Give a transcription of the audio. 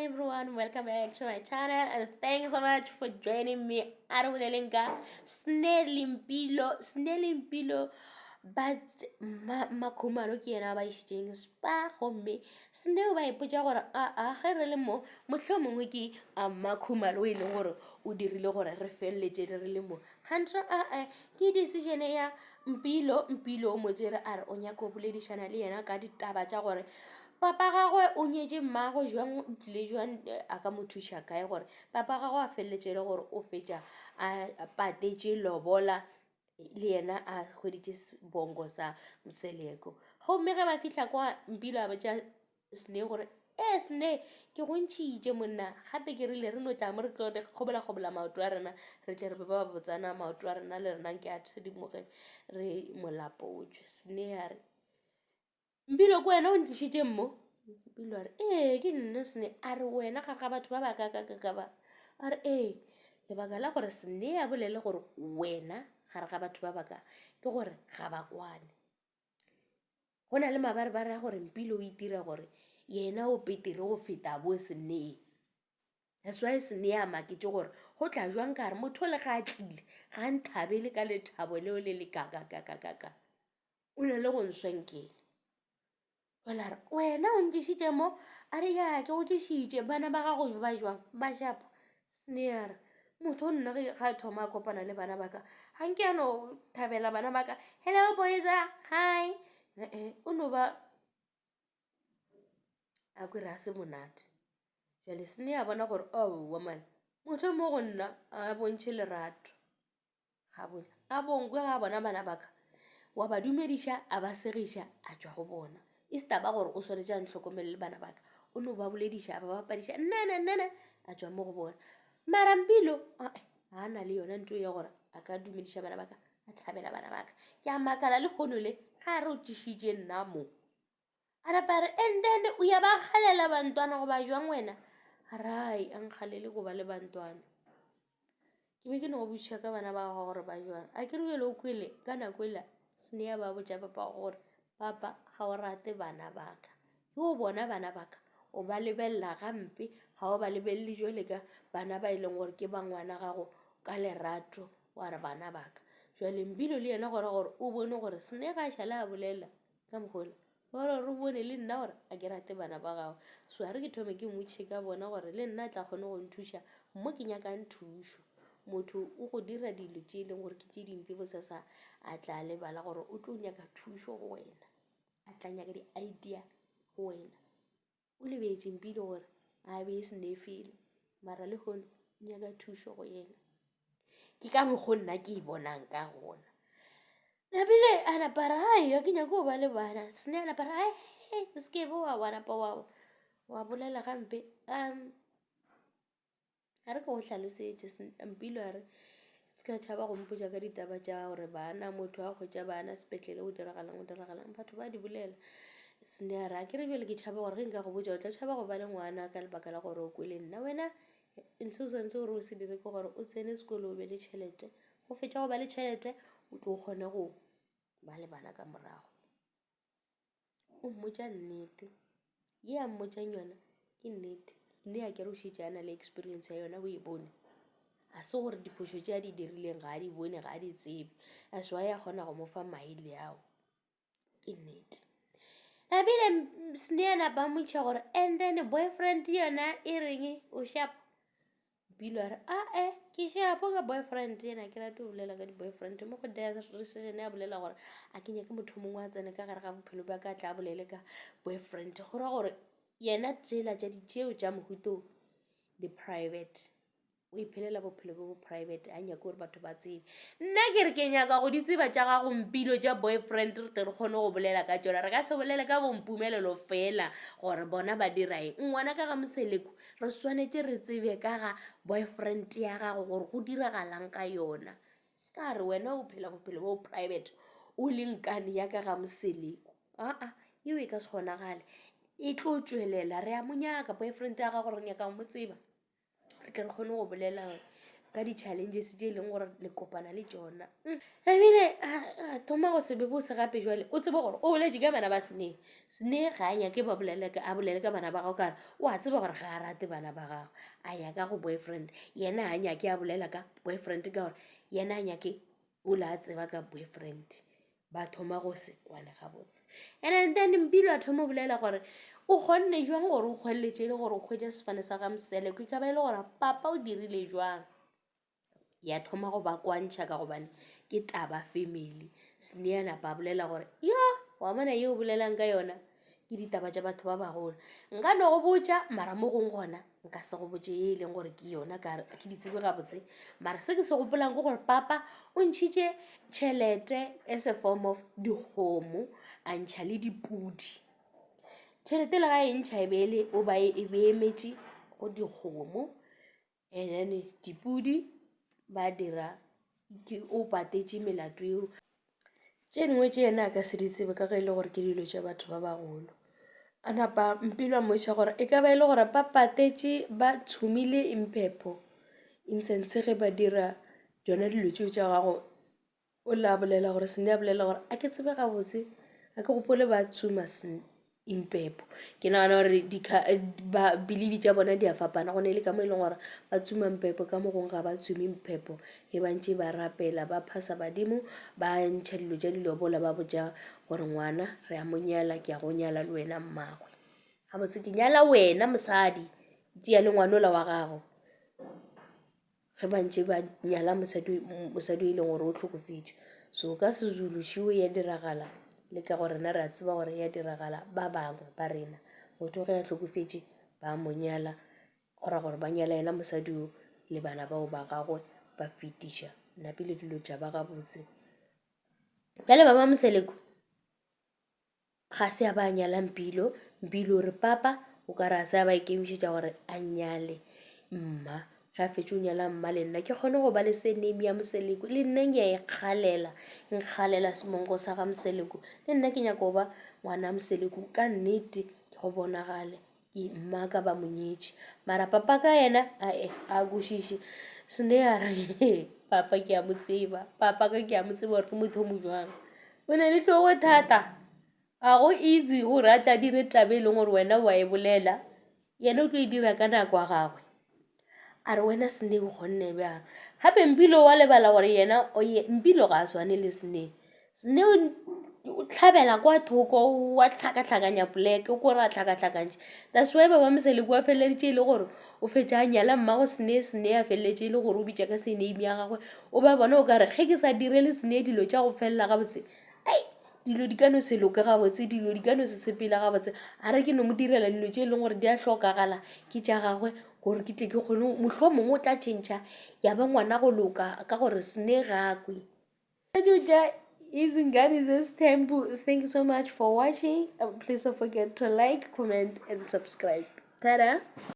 everyone, welcome back to my channel and thanks so much for joining me. Arulelenga Snellimpilo but makhumalo ke yena ba ishitseng spa gomme Sneo ba ipotsa gore a ge re le mo mohlomongwe ke makhumalo e leng gore o dirile gore re felletse re le mo gantle ke decision ya Mpilo o motsere a re o nyaka go boledišana le yena ka ditaba tša gore papa gagwe o nyetse mmago jwang le jwang a ka mo thuša kae gore papa gagwe a felletše le gore o fetša a patetše lobola le yena a hweditše bongo sa Mseleko gomme ge ba fihla kwa Mpilo a botša Sne gore Sne ke go ntšhitše monna gape ke rile re no tla mo re tlo kgobela maoto a rena re tle re be ba botsana maoto a rena le rena ke a thedimoge re molapotšwe. Sne a re Mpilo ko wena o ntlišitše mo Mpilo a re ke nna Sne a re wena ga batho ba ba ka ba a re lebaka la gore Sne a bolele gore wena gare ga batho ba baka ke gore ga ba kwane go na le mabarabara ya gore Mpilo o itira gore yena o petere go feta bo Sne. That's why Sne a maketse gore go tla jwang ka re motho le ga a tlile ga nthabele ka lethabo leo le le kaka o na le go nswenkela wala re wena o ntlišitše mo a re ya ke go tlišitše bana ba gago ba jwang ba shapo. Sne a re motho o nna ga thoma a kopana le bana baka ga nke a no thabela bana baka hello boys hi o no ba a kwere a se monate jale Sne a bona gore woman motho mo go nna a bontšhe lerato ga botse a bonkwe ga bona bana baka wa ba dumediša a ba segiša a tšwa go bona e se taba gore o swanetše a ntlhokomele le bana baka o no ba bolediša a ba bapadiša nna a tšwa mo go bona mara Mpilo a na le yona nto ya gore a ka dumediša bana baka a thabela bana baka ke a makala le kgono le ga re o tišitše nna mo a rapa re and then o ya ba kgalela bantwana go ba jwang wena rai a nkgalele go ba le bantwana ke be ke no go botšiša ka bana ba gago gore ba jwang a ke re bjale o kwele ka nako ela Sne a ba botša papa gore papa ga o rate bana baka yo bona bana baka o ba lebelela gampe ga o ba lebelele jwale ka bana ba e leng gore ke ba ngwana gago ka lerato wa re bana baka jwale Mpilo le yena gore o bone gore Sne ga a šala a bolela ka mogolo gore re bone le nna gore a ke rate bana ba gago so a re ke thome ke mmotšiše ka bona gore le nna tla kgone go nthuša mo ke nyakang thušo motho o go dira dilo tše e leng gore ke tše dimpe bosasa a tla lebala gore o tlo nyaka thušo go wena a tla nyaka di-idea go wena o lebetše Mpilo gore a be Sne felo mara le kgone nyaka thušo go yena ke ka mokgwa nna ke e bonang ka gona Nabile a napara ya ke nyako ba le bana Sne a napara o se ke bo wa napa wa bolela gampe a re ke go hlalosetše Mpilo a re se ka thaba go mpotša ka ditaba tša gore bana motho a kgwetša bana sepetlele o diragalang batho ba di bolela Sne a re a ke re bjale ke thaba gore ge nka go botša o tla thaba go ba le ngwana ka lebaka la gore o kwele nna wena ntse o swantse gore o se dire ke gore o tsene sekolo o be le tšhelete go fetša go ba le tšhelete o tlo kgone go ba le bana ka morago o mmotša nnete ye a mmotšang yona ke nnete Sne a ke re o šitše a na le experience ya yona o e bone a se gore diphošo tše a di dirileng ga a di bone ga a di tsebe a se wa ya kgona go mo fa maele ao ke nnete Nabile Sne a napa mmotša gore and then boyfriend yona e reng o shapo Mpilo a re ke shapo ka boyfriend yena ke rate o bolela ka di-boyfriend mo go daya decision ya bolela gore a ke nyake motho mongwe a tsene ka gare ga bophelo ba ka tla bolele ka boyfriend go ra gore yena tsela tša ditšeo tša mohuto di-private o iphelela bophelo bo private a nyake gore batho ba tsebe nna ke re ke nyaka go di tseba tša gago Mpilo tša boyfriend re tle re kgone go bolela ka tšona re ka se bolele ka bompumelelo fela gore bona ba dira eng ngwana ka ga Mseleko re swanetše re tsebe ka ga boyfriend ya gago gore go diragalang ka yona se ka re wena o phela bophelo bo private o lenkane ya ka ga Mseleko eo e ka se kgonagale e tlo tšwelela re a monyaka boyfriend ya gago re nyaka mo tseba re tle re kgone go bolela ka di-challenges tse e leng gore le kopana le tsona. Ebile thoma go se be bose gape jwale o tsebe gore o boletse ka bana ba Snake ga a nyake a bolele ka bana ba gago kare o a tseba gore ga a rate bana ba gago a ya ka go boyfriend yena a nyake a bolela ka boyfriend ka gore yena a nyake o le a tseba ka boyfriend ba thoma go se kwane gabotse. And then Mpilo a thoma bolela gore o kgonne jwang gore o kgweletse le gore o kgwetsa sefane sa ga Mseleko ka ba e le gore papa o dirile jwang. Ya thoma go ba kwantšha ka gobane ke taba family. Snake a napa a bolela gore yo wa mona yo o bolelang ka yona ke ditaba tša batho ba bagolo nka no go botša mara mo gong gona nka se go botše e leng gore ke yona ke di tsebe gabotse. Mara se ke se gopolang ke gore papa o ntšhitše tšhelete as a form of dikgomo a ntšha le dipudi. Tšhelete le ga e ntšha e be emetše go dikgomo and then dipudi ba dira o patetše melato eo tše dingwe tše yena a ka se di tsebe ka ge e le gore ke dilo tša batho ba bagolo. A napa Mpilo a mmoša gore e ka ba e le gore ba patetše ba tshumile Impepho insense ge ba dira tšona dilo tšeo tša gago o la bolela gore Snake a bolela gore a ke tsebe gabotse a ke gopole ba tshuma Impepho. Ke nagana gore ba believe tša bona di a fapana go ne le ka mo e leng gore ba tsuma Impepho ka mo gong ga ba tsume Impepho e bantše ba rapela ba phasa badimo ba ntšha dilo tša dilobola ba botša gore ngwana re a mo nyala ke a go nyala le wena mmagwe gabotse ke nyala wena mosadi tia le ngwana ola wa gago ge bantše ba nyala mosadi e leng gore o tlhokofetše. So ka Sezulu šiwo ya diragala le ka gore na re a tseba gore ya diragala ba bangwe ba rena motho ge a tlhokofetše ba mo nyala gora gore ba nyala yena mosadi o le bana bao ba gagwe ba fetiša napile dilo tša ba gabotse. Bjale baba Mseleko ga se a ba nyala Mpilo re papa o ka re a se a ba ikemišetša gore a nyale mma ga a fetše o nyala mma le nna ke kgone go ba le surname ya Mseleko le nna ke a nkgalela semongo sa ga Mseleko le nna ke nyaka go ba ngwana Mseleko ka nnete ke go bonagale ke mma ka ba monyetše. Mara papa ka yena a kwešiše Snake a re papa ke a mo tseba gore ke motho o mo jwang o ne le hlogo thata a go easy gore a tla dire tabe e leng gore wena wa e bolela yena o tlo e dira ka nako ya gagwe. A re wena Snake o kgonne bjang gape Mpilo wa lebala gore yena Mpilo ga a swane le Snake o tlhabela kwa thoko wa tlhakatlhakanya poleke o kore a tlhakatlhakantše. That's why baba Mseleko a feleletše e le gore o fetša a nyala mmago Snake a feleletše e le gore o bitša ka surname ya gagwe o ba bona o ka re ge ke sa direle Snake dilo tša go felela gabotse dilo di ka no se loke gabotse dilo di ka no se sepela gabotse a re ke no mo direla dilo tše e leng gore di a hlokagala ke tša gagwe gore ke tle ke kgone mohlomongwe o tla tšhentšha ya ba ngwana go loka ka gore Snake ga a kwe. Izingane zesiThembu, thank you so much for watching. Please don't forget to like, comment and subscribe. Ta-da!